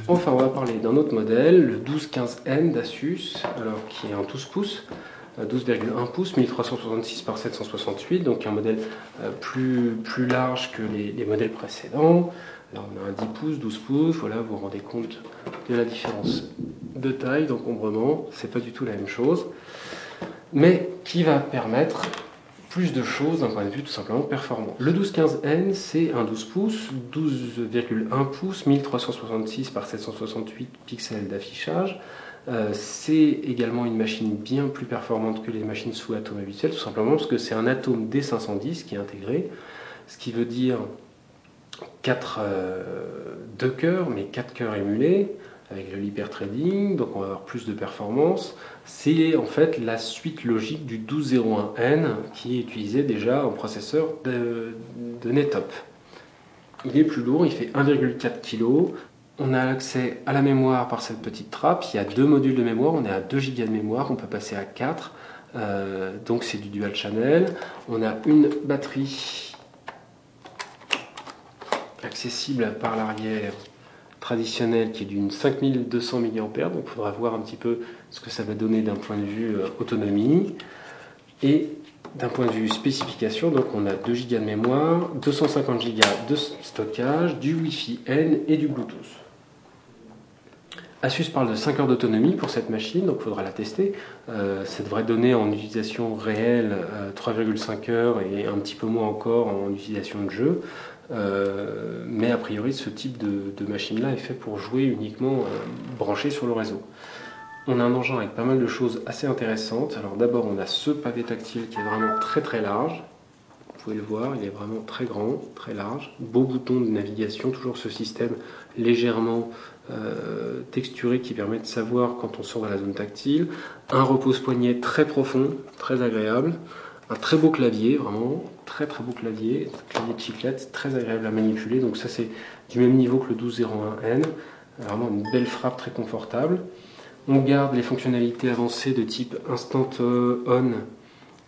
Enfin, on va parler d'un autre modèle, le 1215N d'Asus, alors qui est un 12 pouces, 12,1 pouces, 1366 par 768, donc un modèle plus large que les modèles précédents. Là, on a un 10 pouces, 12 pouces, voilà, vous vous rendez compte de la différence de taille, d'encombrement, c'est pas du tout la même chose, mais qui va permettre plus de choses d'un point de vue tout simplement performant. Le 1215N, c'est un 12 pouces, 12,1 pouces, 1366 par 768 pixels d'affichage. C'est également une machine bien plus performante que les machines sous Atom habituelles, tout simplement parce que c'est un Atom D510 qui est intégré, ce qui veut dire 2 cœurs, mais 4 cœurs émulés, avec le l'hyperthreading, donc on va avoir plus de performance. C'est en fait la suite logique du 1201N qui est utilisé déjà en processeur de Netop. Il est plus lourd, il fait 1,4 kg. On a accès à la mémoire par cette petite trappe. Il y a 2 modules de mémoire, on est à 2 Go de mémoire, on peut passer à 4. Donc c'est du dual channel. On a une batterie accessible par l'arrière traditionnelle qui est d'une 5200 mAh, donc il faudra voir un petit peu ce que ça va donner d'un point de vue autonomie. Et d'un point de vue spécification, donc on a 2 Go de mémoire, 250 Go de stockage, du Wi-Fi N et du Bluetooth. Asus parle de 5 heures d'autonomie pour cette machine, donc il faudra la tester. Ça devrait donner en utilisation réelle 3,5 heures et un petit peu moins encore en utilisation de jeu. Mais a priori, ce type de machine-là est fait pour jouer uniquement branché sur le réseau. On a un engin avec pas mal de choses assez intéressantes. Alors d'abord, on a ce pavé tactile qui est vraiment très très large. Vous pouvez le voir, il est vraiment très grand, très large. Beau bouton de navigation, toujours ce système légèrement texturé qui permet de savoir quand on sort de la zone tactile. Un repose-poignet très profond, très agréable. Un très beau clavier, vraiment, très très beau clavier de chiclette, très agréable à manipuler. Donc ça c'est du même niveau que le 1201N. Vraiment une belle frappe très confortable. On garde les fonctionnalités avancées de type Instant On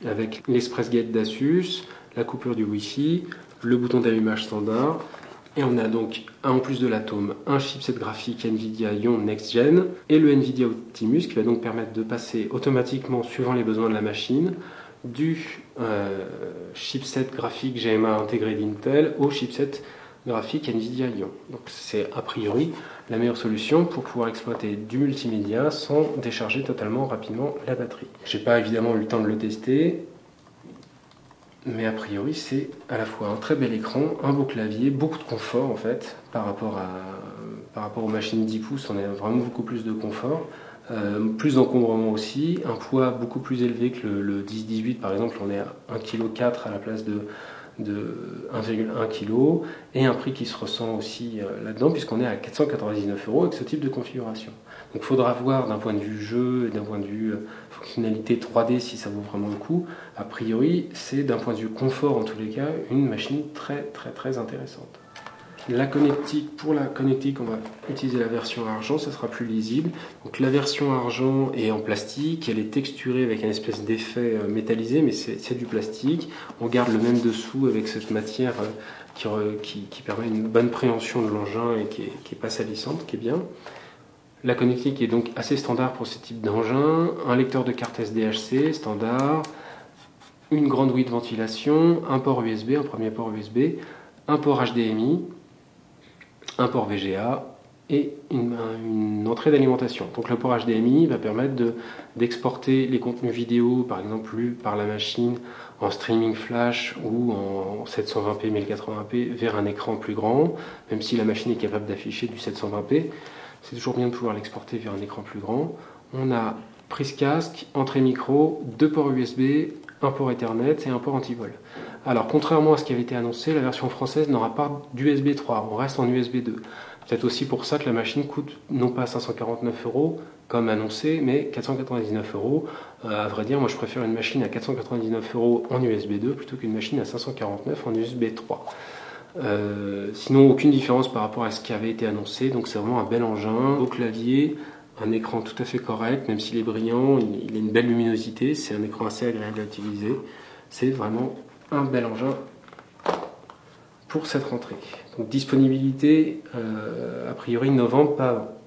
avec l'Express Gate d'Asus, la coupure du Wi-Fi, le bouton d'allumage standard. Et on a donc, en plus de l'Atom, un chipset graphique NVIDIA Ion Next Gen et le NVIDIA Optimus qui va donc permettre de passer automatiquement, suivant les besoins de la machine, du chipset graphique GMA intégré d'Intel au chipset graphique NVIDIA Ion. Donc c'est a priori la meilleure solution pour pouvoir exploiter du multimédia sans décharger totalement rapidement la batterie. J'ai pas évidemment eu le temps de le tester, mais a priori c'est à la fois un très bel écran, un beau clavier, beaucoup de confort en fait par rapport aux machines 10 pouces, on a vraiment beaucoup plus de confort. Plus d'encombrement aussi, un poids beaucoup plus élevé que le 10-18 par exemple, on est à 1,4 kg à la place de 1,1 kg, et un prix qui se ressent aussi là-dedans puisqu'on est à 499 € avec ce type de configuration. Donc il faudra voir d'un point de vue jeu et d'un point de vue fonctionnalité 3D si ça vaut vraiment le coup. A priori c'est d'un point de vue confort en tous les cas une machine très très très intéressante. La connectique, pour la connectique, on va utiliser la version argent, ça sera plus lisible. Donc la version argent est en plastique, elle est texturée avec un espèce d'effet métallisé, mais c'est du plastique. On garde le même dessous avec cette matière qui permet une bonne préhension de l'engin et qui est pas salissante, qui est bien. La connectique est donc assez standard pour ce type d'engin. Un lecteur de carte SDHC standard, une grande ouïe de ventilation, un port USB, un premier port USB, un port HDMI, un port VGA et une entrée d'alimentation. Donc le port HDMI va permettre d'exporter les contenus vidéo, par exemple lus par la machine en streaming flash ou en 720p, 1080p vers un écran plus grand, même si la machine est capable d'afficher du 720p. C'est toujours bien de pouvoir l'exporter vers un écran plus grand. On a prise casque, entrée micro, 2 ports USB, un port Ethernet et un port anti-vol. Alors, contrairement à ce qui avait été annoncé, la version française n'aura pas d'USB 3, on reste en USB 2. Peut-être aussi pour ça que la machine coûte non pas 549 € comme annoncé, mais 499 €. À vrai dire, moi je préfère une machine à 499 € en USB 2 plutôt qu'une machine à 549 € en USB 3. Sinon, aucune différence par rapport à ce qui avait été annoncé, donc c'est vraiment un bel engin, beau clavier, un écran tout à fait correct, même s'il est brillant, il a une belle luminosité, c'est un écran assez agréable à utiliser. C'est vraiment un bel engin pour cette rentrée. Donc disponibilité a priori novembre, pas avant.